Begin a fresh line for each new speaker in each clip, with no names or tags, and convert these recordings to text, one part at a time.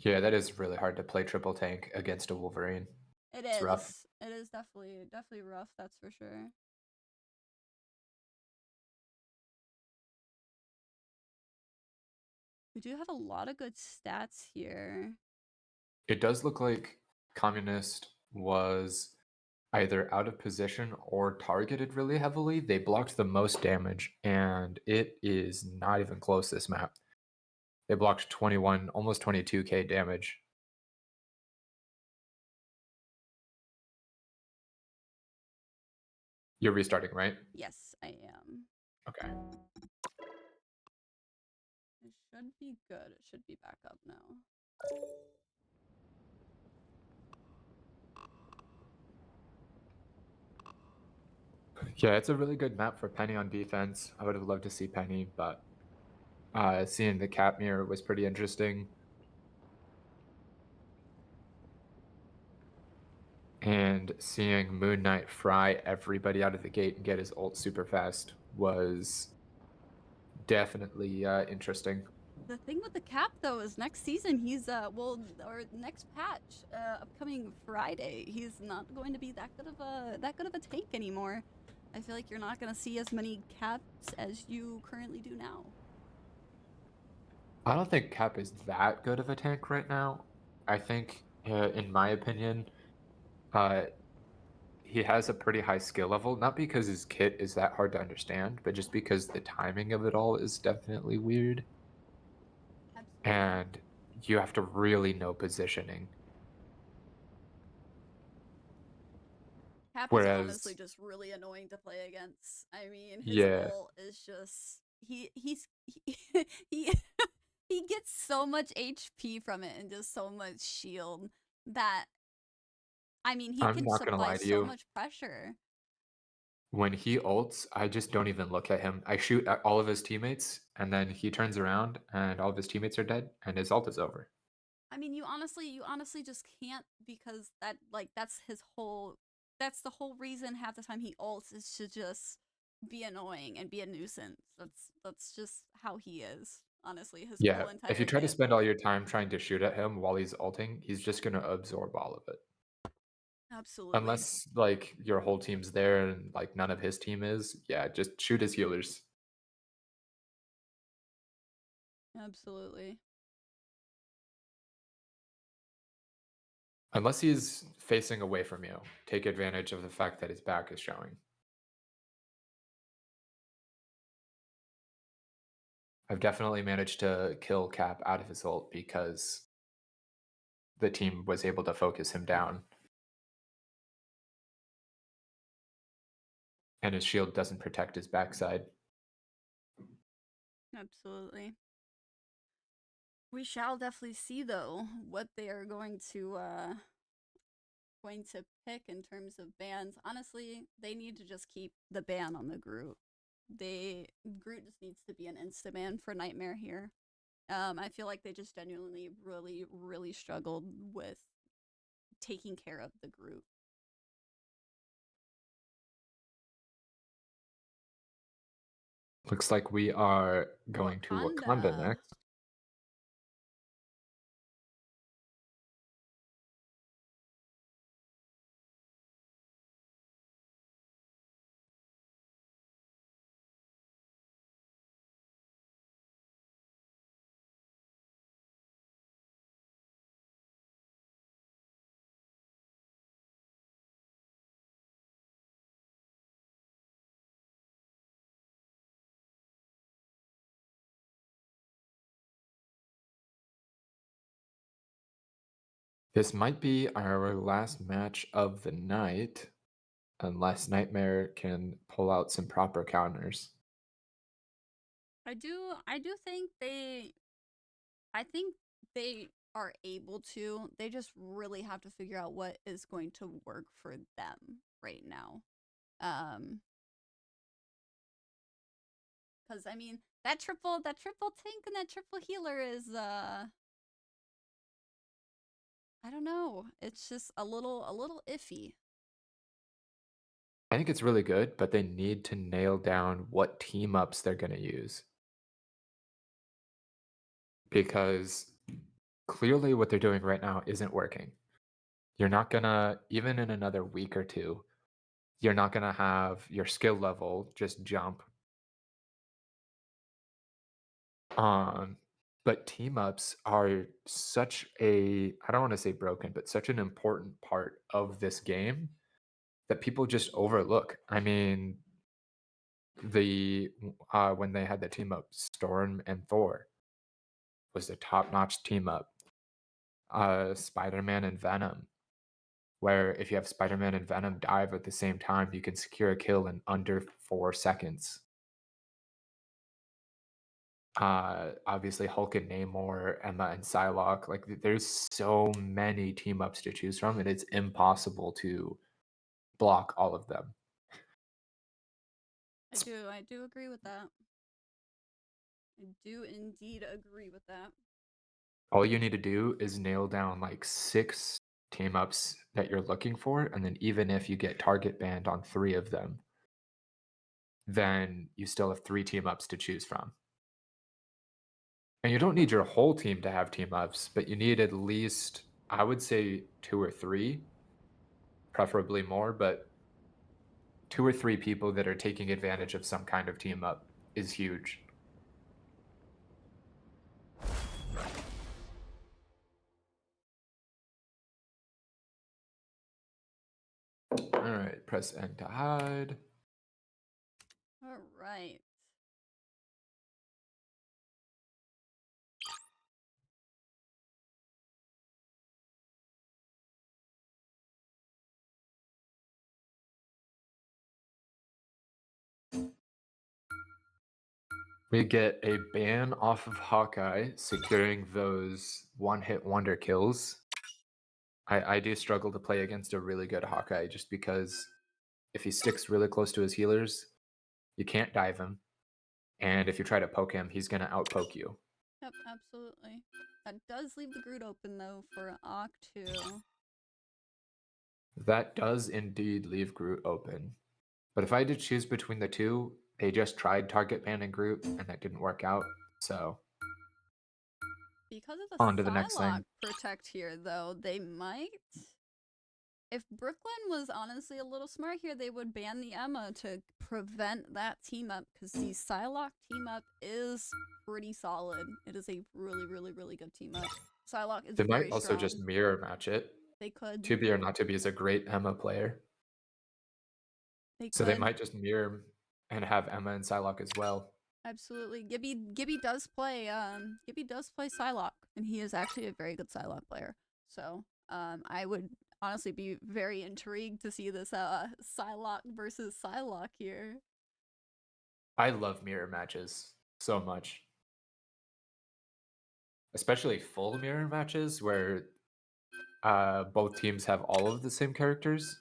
Yeah, that is really hard to play triple tank against a Wolverine.
It
It's rough.
is. It is definitely rough, that's for sure. We do have a lot of good stats here.
It does look like Communist was either out of position or targeted really heavily. They blocked the most damage, and it is not even close this map. They blocked 21, almost 22k damage. You're restarting, right?
Yes, I am.
Okay.
It should be good. It should be back up now.
Yeah, it's a really good map for Penny on defense. I would have loved to see Penny, but seeing the cap mirror was pretty interesting. And seeing Moon Knight fry everybody out of the gate and get his ult super fast was definitely interesting.
The thing with the cap though is next season he's or next patch, upcoming Friday, he's not going to be that good of a tank anymore. I feel like you're not gonna see as many caps as you currently do now.
I don't think Cap is that good of a tank right now. I think, in my opinion, uh, he has a pretty high skill level, not because his kit is that hard to understand, but just because the timing of it all is definitely weird.
Absolutely.
And you have to really know positioning.
Cap is honestly
Whereas,
just really annoying to play against. I mean, his
yeah,
ult is just he he gets so much HP from it and just so much shield that I mean he
I'm
can
not gonna
supply
lie to
so
you.
much pressure.
When he ults, I just don't even look at him. I shoot at all of his teammates, and then he turns around, and all of his teammates are dead, and his ult is over.
I mean, you honestly just can't because that's the whole reason half the time he ults is to just be annoying and be a nuisance. That's just how he is. Honestly, his
Yeah,
whole
if you
entire
try to
kit.
spend all your time trying to shoot at him while he's ulting, he's just gonna absorb all of it.
Absolutely.
Unless like your whole team's there and like none of his team is, yeah, just shoot his healers.
Absolutely.
Unless he's facing away from you, take advantage of the fact that his back is showing. I've definitely managed to kill Cap out of his ult because the team was able to focus him down. And his shield doesn't protect his backside.
Absolutely. We shall definitely see though what they are going to pick in terms of bans. Honestly, they need to just keep the ban on the Groot. Groot just needs to be an insta ban for Nightmare here. I feel like they just genuinely really struggled with taking care of the Groot.
Looks like we are going to Wakanda
Wakanda.
next. This might be our last match of the night, unless Nightmare can pull out some proper counters.
I do think they are able to. They just really have to figure out what is going to work for them right now. Because I mean that triple tank and that triple healer is I don't know. It's just a little iffy.
I think it's really good, but they need to nail down what team ups they're going to use. Because clearly what they're doing right now isn't working. You're not gonna, even in another week or two, you're not gonna have your skill level just jump. Um, but team ups are such a, I don't want to say broken, but such an important part of this game that people just overlook. I mean, the when they had the team up, Storm and Thor was a top-notch team up. Spider-Man and Venom, where if you have Spider-Man and Venom dive at the same time, you can secure a kill in under 4 seconds. Obviously Hulk and Namor, Emma and Psylocke. Like there's so many team ups to choose from, and it's impossible to block all of them.
I do agree with that. I do indeed agree with that.
All you need to do is nail down like 6 team ups that you're looking for, and then even if you get target banned on 3 of them, then you still have 3 team ups to choose from. And you don't need your whole team to have team ups, but you need at least, I would say 2 or 3, preferably more, but 2 or 3 people that are taking advantage of some kind of team up is huge. All right, press N to hide.
All right.
We get a ban off of Hawkeye, securing those one-hit wonder kills. I do struggle to play against a really good Hawkeye just because if he sticks really close to his healers, you can't dive him. And if you try to poke him, he's going to outpoke you.
Yep, absolutely. That does leave the Groot open though for Ock 2.
That does indeed leave Groot open. But if I had to choose between the two, they just tried target banning Groot and that didn't work out. So
Because of the
on to the next
Psylocke
thing.
protect here though, they might. If Brooklyn was honestly a little smart here, they would ban the Emma to prevent that team up because the Psylocke team up is pretty solid. It is a really, really, really good team up. Psylocke is
They
very
might also
strong.
just mirror match it.
They could.
To be or not to be is a great Emma player. So they might just mirror and have Emma and Psylocke as well.
Absolutely. Gibby does play Psylocke, and he is actually a very good Psylocke player. So I would honestly be very intrigued to see this Psylocke versus Psylocke here.
I love mirror matches so much. Especially full mirror matches where both teams have all of the same characters.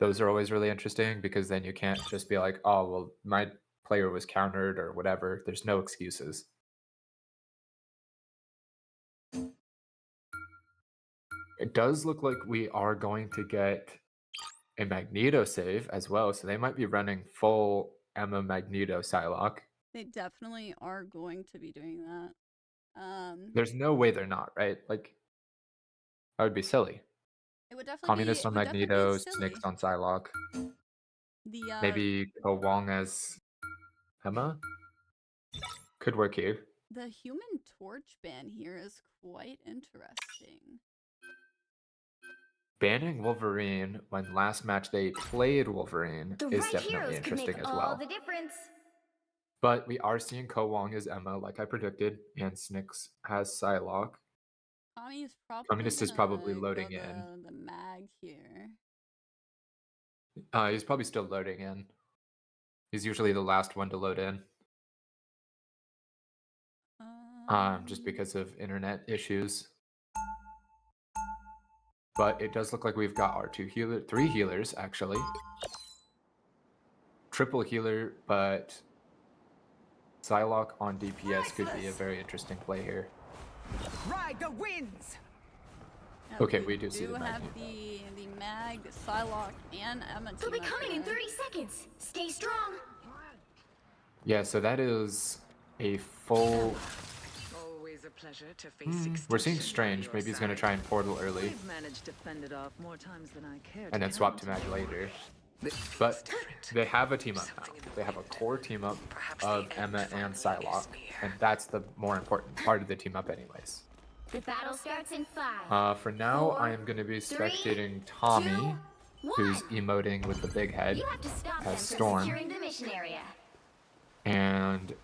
Those are always really interesting because then you can't just be like, oh, well, my player was countered or whatever. There's no excuses. It does look like we are going to get a Magneto save as well, so they might be running full Emma Magneto Psylocke.
They definitely are going to be doing that.
There's no way they're not, right? Like, that would be silly.
It would definitely
Communist on Magneto, Snicks on Psylocke. Maybe Ko Wong as Emma? Could work here.
The Human Torch ban here is quite interesting.
Banning Wolverine when last match they played Wolverine is definitely interesting as well.
The difference.
But we are seeing Ko Wong as Emma, like I predicted, and Snicks has Psylocke. Communist is probably loading in.
The mag here.
He's probably still loading in. He's usually the last one to load in. Just because of internet issues. But it does look like we've got our 3 healers actually. Triple healer, but Psylocke on DPS could be a very interesting play here.
Ride the winds.
Okay, we do see the
have
Mag.
the Mag, Psylocke, and Emma.
They'll be coming in 30 seconds. Stay Yeah,
so that is a full
Always a
pleasure to face
We're seeing
extinction by
Strange.
your
Maybe he's gonna
side.
try and portal early,
I've managed to fend it off more times than I care to
and then swap to
count.
Mag later.
This feels
But
different.
they have a team up now.
Something in the
They have a
wind.
core team up
Perhaps
of
the
Emma
end
and
finally is
Psylocke,
near.
and that's the more important part of the team up anyways.
The battle starts in 5.
For now, I
4,
am going to be
3,
spectating Tommy,
2,
who's
1.
emoting with the big head,
You have to stop them
as
from
Storm,
securing the mission area.
and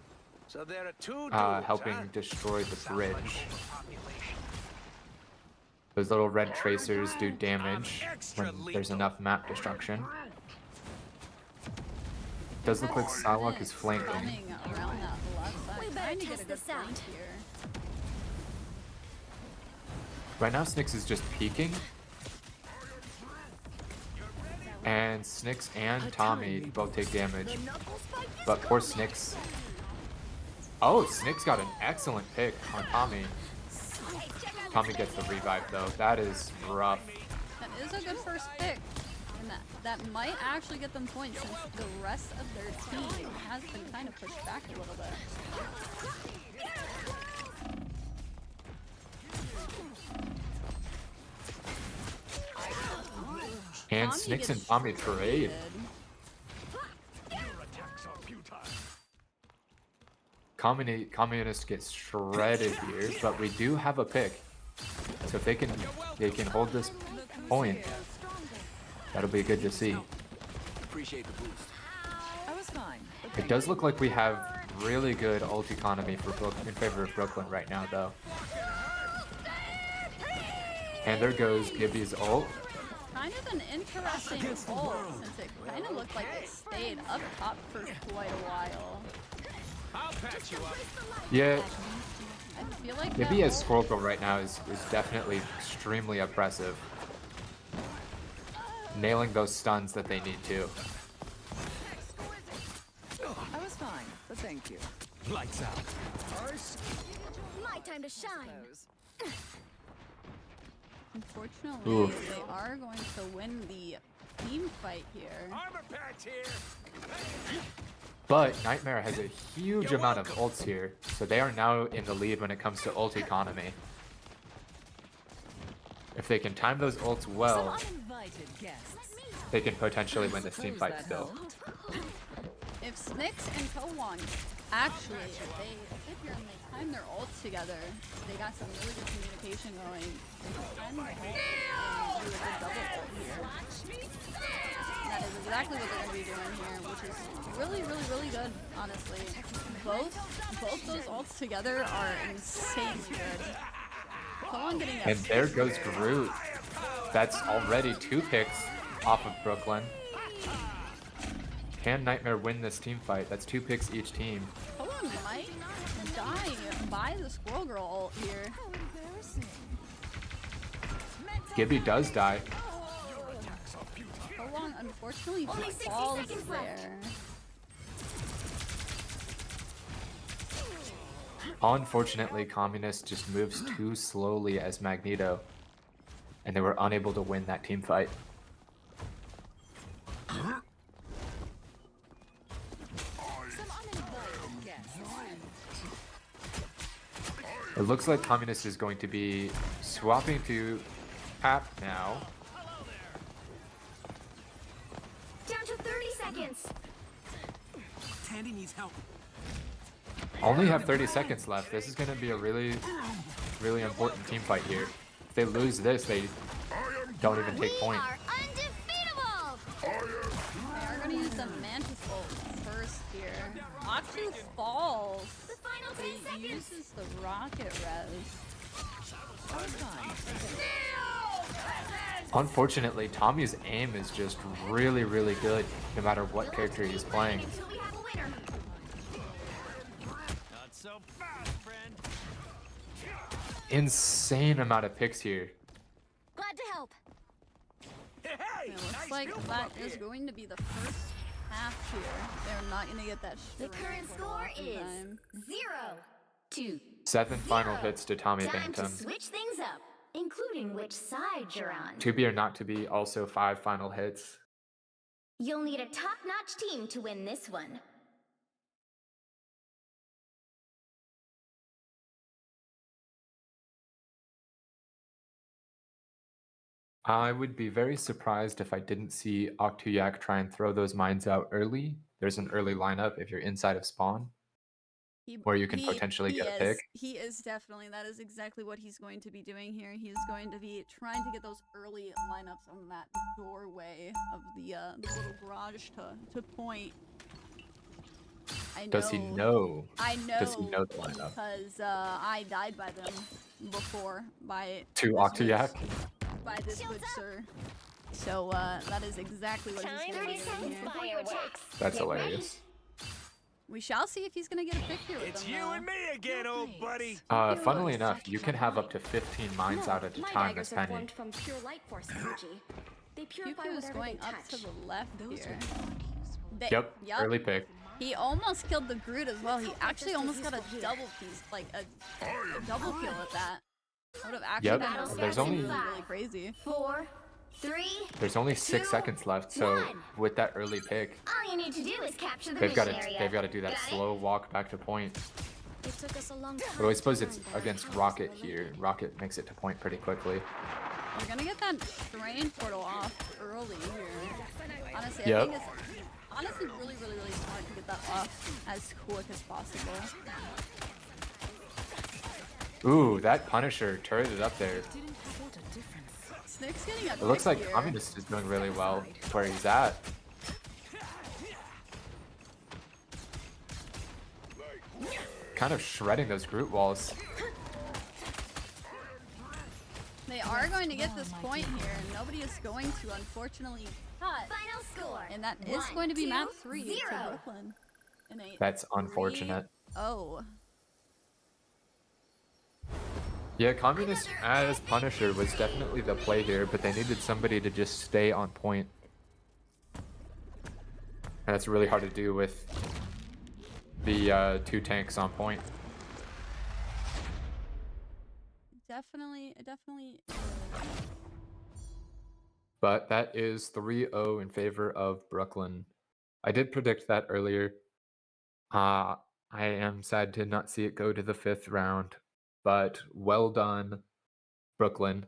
So there are 2 dudes,
helping
huh?
destroy the
Sounds like
bridge.
overpopulation.
Those little red tracers do damage
extra
when there's
lethal.
enough map destruction. Does look like Psylocke is flanking.
Coming around that left side,
We better
trying to get a
test
good
this
flank
out.
here.
Right now, Snyx is just peeking. And Snyx and Tommy both take damage. But poor Snyx. Oh, Snyx got an excellent pick on Tommy. Tommy gets the revive though. That is rough.
That is a good first pick. And that might actually get them points since the rest of their team has been kind of pushed back a little bit.
And
Tommy
Snyx
gets
and Tommy trade.
shredded.
Communist gets shredded here, but we do have a pick. So if they can hold this point, that'll be good to see.
Appreciate the boost.
I was fine. but
It does look like we have really good ult economy for in favor of Brooklyn right now, though. And there goes Gibby's ult.
Kind of an interesting ult since it kind of looked like it stayed up top for quite a while.
I'll patch you up.
Yeah,
I feel like
Gibby
that
as
ult-
Squirrel Girl right now is definitely extremely oppressive. Nailing those stuns that they need to.
I was fine, but thank you.
Lights out.
My time to shine.
Suppose.
Unfortunately,
Oof.
they are going to win the team fight here.
Armor patch here.
But Nightmare has a huge amount of ults here, so they are now in the lead when it comes to ult economy. If they can time those ults well,
Uninvited guests.
they can potentially win this team
Suppose
fight
that
still.
helped.
If Snyx and Towon actually, if they sit here and they time their ults together, they got some really good communication going. They can time their ult and do a good double ult here. That is exactly what they're going to be doing here, which is really, really, really good, honestly. Both those ults together are insanely good. Towon getting a
And there goes Groot. That's already 2 picks off of Brooklyn. Can Nightmare win this team fight? That's 2 picks each team.
Towon might die by the Squirrel Girl ult here.
Gibby does die.
Towon unfortunately
Only 60
falls
seconds left.
there.
Unfortunately, Communist just moves too slowly as Magneto, and they were unable to win that team fight.
Some uninvited guests.
It looks like Communist is going to be swapping to Hap now.
Down to 30 seconds.
Tandy needs help.
Only have 30 seconds left. This is going to be a really, really important team fight here. If they lose this, they don't even take point.
are undefeatable.
They are going to use the Mantis ult first here. Aksu falls,
The final
but
10
he
seconds.
uses the rocket res.
I was fine.
Unfortunately, Tommy's aim is just really, really good, no matter what character he's playing.
Until we have a winner.
Not so fast, friend.
Insane amount of picks here.
Glad to help.
Hey,
It looks
nice
like
build
that
up
is
here.
going to be the first half here. They're not going to get that
The
strength
current
for a
score
long
is
time.
0-2.
7 final
0.
hits to Tommy
Time to
Phantom.
switch things up, including which side you're on.
To be or not to be, also 5 final hits.
You'll need a top-notch team to win this one.
I would be very surprised if I didn't see Octuyak try and throw those mines out early. There's an early lineup if you're inside of spawn where you can potentially get a pick.
He is definitely. That is exactly what he's going to be doing here. He is going to be trying to get those early lineups on that doorway of the little garage to point. I know.
Does he know?
I know.
Does he know the lineup?
Because I died by them before by
To
this
Octuyak?
good- by this good sir. So that is exactly what he's going to be doing here.
Fireworks.
That's hilarious.
We shall see if he's going to get a pick here with
It's
them.
you
though.
and me again, old buddy.
Funnily enough, you can have up to 15 mines out at a
My
time
daggers
as
are
Penny.
formed from pure light force energy. They purify
Cuckoo is
whatever
going
they
up
touch.
to the left here.
Yep, early pick.
He almost killed the Groot as well. He actually almost got a double piece, like a double kill at that. That would have actually
Yep,
been
there's
really,
only-
really crazy.
4, 3.
There's only 6
2,
seconds left, so
1.
with that early pick,
All you need to do is capture the
they've got
mission
to
area.
do that
Got it?
slow walk back to point.
It took us a long time.
Although I suppose
to
it's
learn that
against
powers
Rocket
were
here.
limited.
Rocket makes it to point pretty quickly.
We're gonna get that terrain portal off early here. Honestly, I
Yep.
think it's honestly really, really, really smart to get that off as quick as possible.
Ooh, that Punisher turreted up there.
Snick's getting a
It looks
pick
like
here.
Communist is doing really well where he's at. Kind of shredding those Groot walls.
They are going to get this point here, and nobody is going to, unfortunately, cut.
Final score.
And that is
1,
going to be
2,
map 3 to
0.
Brooklyn. In a
That's unfortunate.
3-0.
Yeah, Communist as Punisher was definitely the play here, but they needed somebody to just stay on point. And that's really hard to do with the 2 tanks on point.
Definitely.
But that is 3-0 in favor of Brooklyn. I did predict that earlier. I am sad to not see it go to the 5th round, but well done, Brooklyn.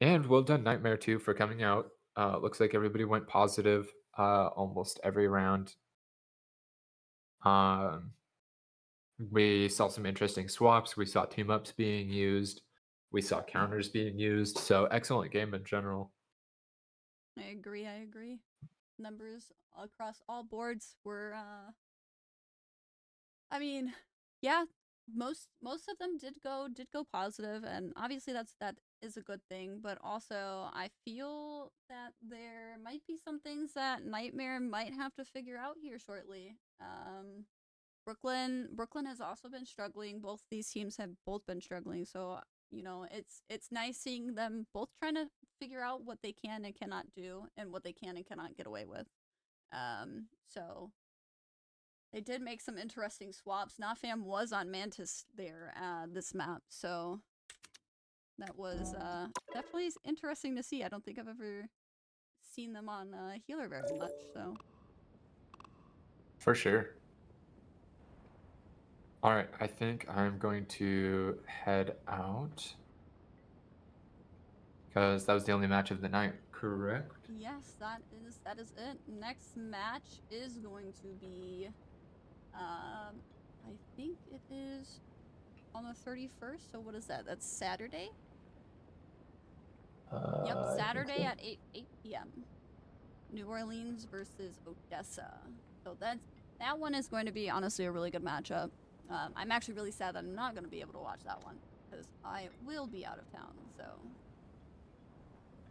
And well done, Nightmare, too, for coming out. Looks like everybody went positive almost every round. We saw some interesting swaps. We saw team-ups being used. We saw counters being used. So excellent game in general.
I agree. Numbers across all boards were I mean, yeah, most of them did go positive, and obviously that is a good thing, but also I feel that there might be some things that Nightmare might have to figure out here shortly. Brooklyn has also been struggling. Both these teams have both been struggling, so you know, it's nice seeing them both trying to figure out what they can and cannot do and what they can and cannot get away with. So they did make some interesting swaps. Nafam was on Mantis there, this map, so that was definitely interesting to see. I don't think I've ever seen them on Healer very much, so.
For sure. All right, I think I'm going to head out because that was the only match of the night, correct?
Yes, that is it. Next match is going to be, I think it is on the 31st. So what is that? That's Saturday. Yep, Saturday at 8 p.m. New Orleans versus Odessa. So that one is going to be honestly a really good matchup. I'm actually really sad that I'm not going to be able to watch that one because I will be out of town. So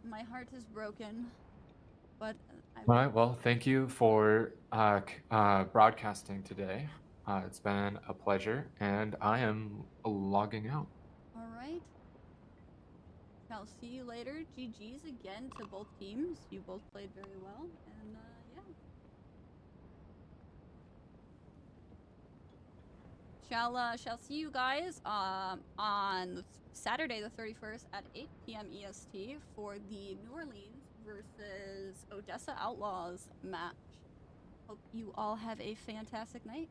my heart is broken, but
All right, well, thank you for broadcasting today. It's been a pleasure, and I am logging out.
all right. I'll see you later. GG's again to both teams. You both played very well, and yeah. Shall see you guys on Saturday the 31st at 8 p.m. EST for the New Orleans versus Odessa Outlaws match. Hope you all have a fantastic night.